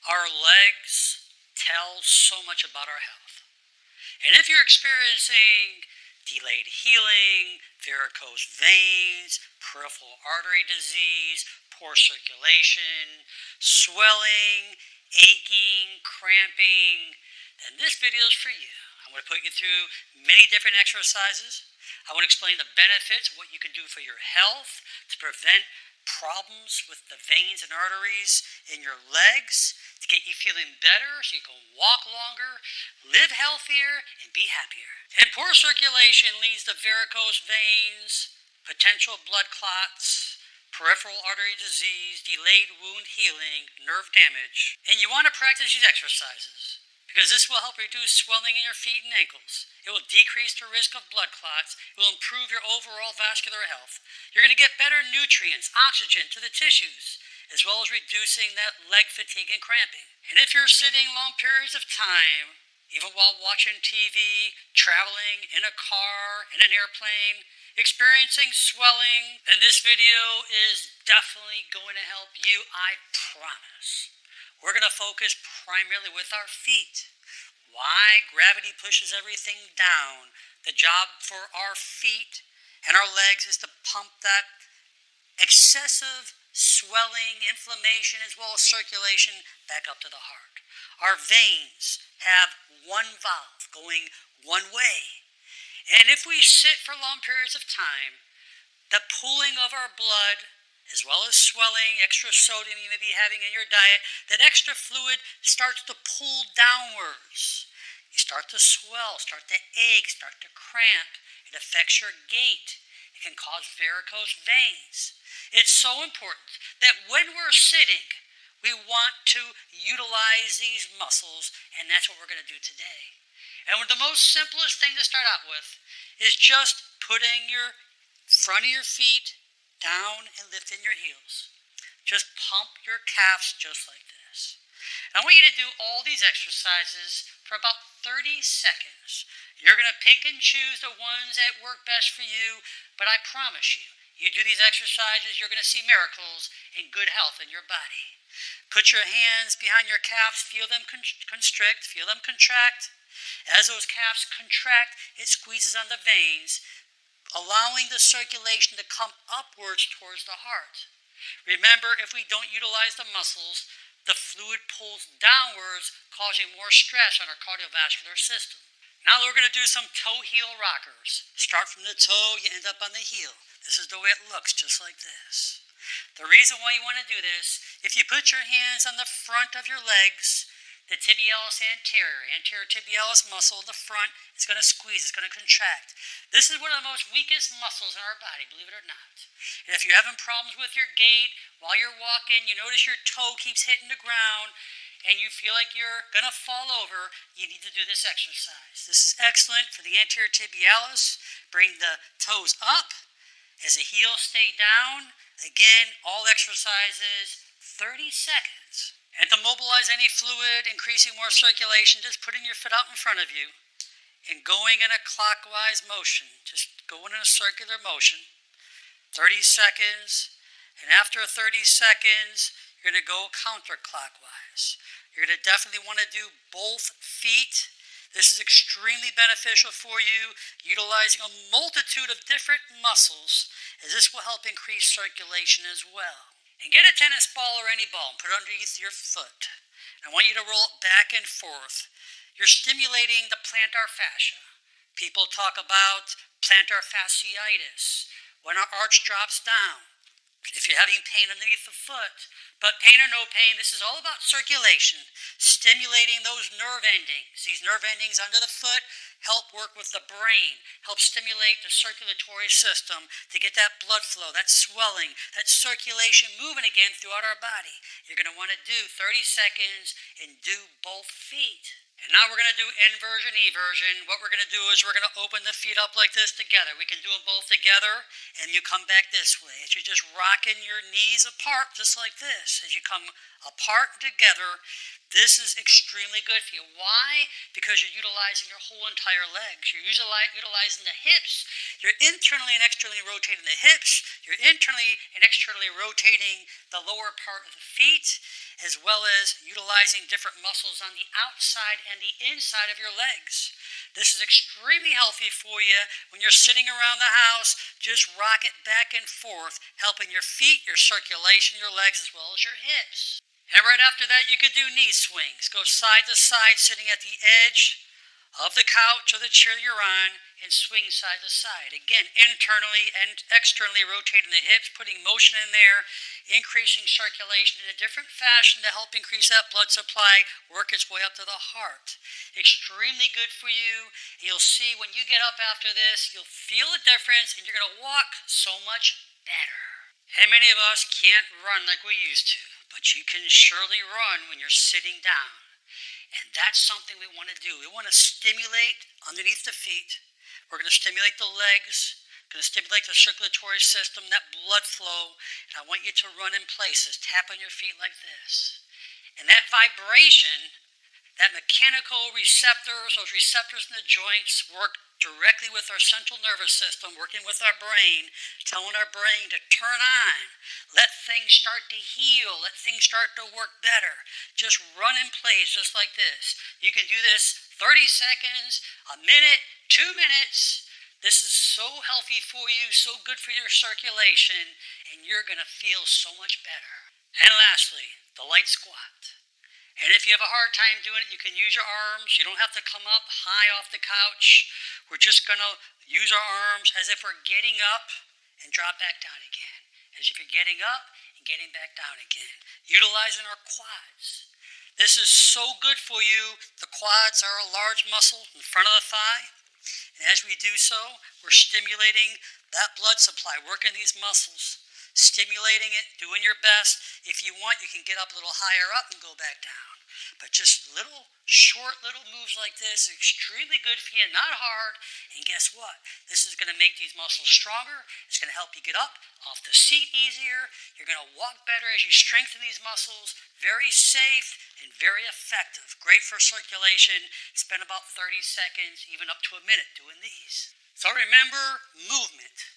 Our legs tell so much about our health. And if you're experiencing delayed healing, varicose veins, peripheral artery disease, poor circulation, swelling, aching, cramping, then this video is for you. I'm going to put you through many different exercises. I want to explain the benefits, what you can do for your health to prevent problems with the veins and arteries in your legs, to get you feeling better so you can walk longer, live healthier, and be happier. And poor circulation leads to varicose veins, potential blood clots, peripheral artery disease, delayed wound healing, nerve damage. And you want to practice these exercises because this will help reduce swelling in your feet and ankles. It will decrease the risk of blood clots. It will improve your overall vascular health. You're going to get better nutrients, oxygen to the tissues, as well as reducing that leg fatigue and cramping. And if you're sitting long periods of time, even while watching TV, traveling in a car, in an airplane, experiencing swelling, then this video is definitely going to help you, I promise. We're going to focus primarily with our feet. Why? Gravity pushes everything down. The job for our feet and our legs is to pump that excessive swelling, inflammation, as well as circulation back up to the heart. Our veins have one valve going one way. And if we sit for long periods of time, the pooling of our blood, as well as swelling, extra sodium you may be having in your diet, that extra fluid starts to pool downwards. You start to swell, start to ache, start to cramp. It affects your gait. It can cause varicose veins. It's so important that when we're sitting, we want to utilize these muscles, and that's what we're going to do today. And the most simplest thing to start out with is just putting your front of your feet down and lifting your heels. Just pump your calves just like this. And I want you to do all these exercises for about 30 seconds. You're going to pick and choose the ones that work best for you, but I promise you, you do these exercises, you're going to see miracles in good health in your body. Put your hands behind your calves, feel them constrict, feel them contract. As those calves contract, it squeezes on the veins, allowing the circulation to come upwards towards the heart. Remember, if we don't utilize the muscles, the fluid pulls downwards, causing more stress on our cardiovascular system. Now we're going to do some toe-heel rockers. Start from the toe, you end up on the heel. This is the way it looks, just like this. The reason why you want to do this, if you put your hands on the front of your legs, the tibialis anterior tibialis muscle in the front, it's going to squeeze, it's going to contract. This is one of the most weakest muscles in our body, believe it or not. And if you're having problems with your gait, while you're walking, you notice your toe keeps hitting the ground, and you feel like you're going to fall over, you need to do this exercise. This is excellent for the anterior tibialis. Bring the toes up as the heels stay down. Again, all exercises, 30 seconds. And to mobilize any fluid, increasing more circulation, just putting your foot out in front of you and going in a clockwise motion. Just going in a circular motion. 30 seconds. And after 30 seconds, you're going to go counterclockwise. You're going to definitely want to do both feet. This is extremely beneficial for you, utilizing a multitude of different muscles, as this will help increase circulation as well. And get a tennis ball or any ball and put it underneath your foot. And I want you to roll it back and forth. You're stimulating the plantar fascia. People talk about plantar fasciitis, when our arch drops down. If you're having pain underneath the foot, but pain or no pain, this is all about circulation, stimulating those nerve endings. These nerve endings under the foot help work with the brain, help stimulate the circulatory system to get that blood flow, that swelling, that circulation moving again throughout our body. You're going to want to do 30 seconds and do both feet. And now we're going to do inversion, eversion. What we're going to do is we're going to open the feet up like this together. We can do them both together, and you come back this way. As you're just rocking your knees apart, just like this. As you come apart together, this is extremely good for you. Why? Because you're utilizing your whole entire legs. You're utilizing the hips. You're internally and externally rotating the hips. You're internally and externally rotating the lower part of the feet. as well as utilizing different muscles on the outside and the inside of your legs. This is extremely healthy for you when you're sitting around the house. Just rock it back and forth, helping your feet, your circulation, your legs, as well as your hips. And right after that, you could do knee swings. Go side to side, sitting at the edge of the couch or the chair you're on, and swing side to side. Again, internally and externally rotating the hips, putting motion in there, increasing circulation in a different fashion to help increase that blood supply, work its way up to the heart. Extremely good for you. You'll see when you get up after this, you'll feel a difference, and you're going to walk so much better. And many of us can't run like we used to, but you can surely run when you're sitting down. And that's something we want to do. We want to stimulate underneath the feet. We're going to stimulate the legs, going to stimulate the circulatory system, that blood flow. And I want you to run in places, tap on your feet like this. And that vibration, that mechanical receptors, those receptors in the joints work directly with our central nervous system, working with our brain, telling our brain to turn on, let things start to heal, let things start to work better. Just run in place just like this. You can do this 30 seconds, a minute, 2 minutes. This is so healthy for you, so good for your circulation, and you're going to feel so much better. And lastly, the light squat. And if you have a hard time doing it, you can use your arms. You don't have to come up high off the couch. We're just going to use our arms as if we're getting up and drop back down again. As if you're getting up and getting back down again. Utilizing our quads. This is so good for you. The quads are a large muscle in front of the thigh. And as we do so, we're stimulating that blood supply, working these muscles. Stimulating it, doing your best. If you want, you can get up a little higher up and go back down. But just short little moves like this are extremely good for you, not hard. And guess what? This is going to make these muscles stronger. It's going to help you get up off the seat easier. You're going to walk better as you strengthen these muscles. Very safe and very effective. Great for circulation. Spend about 30 seconds, even up to a minute doing these. So remember, movement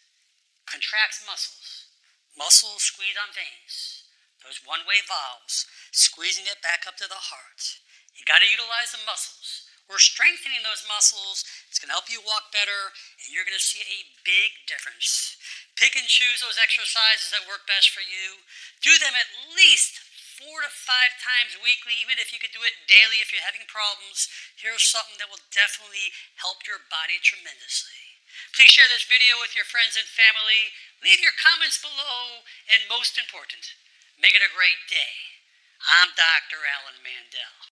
contracts muscles. Muscles squeeze on veins, those one-way valves, squeezing it back up to the heart. You got to utilize the muscles. We're strengthening those muscles. It's going to help you walk better, and you're going to see a big difference. Pick and choose those exercises that work best for you. Do them at least 4 to 5 times weekly, even if you could do it daily if you're having problems. Here's something that will definitely help your body tremendously. Please share this video with your friends and family. Leave your comments below. And most important, make it a great day. I'm Dr. Alan Mandel.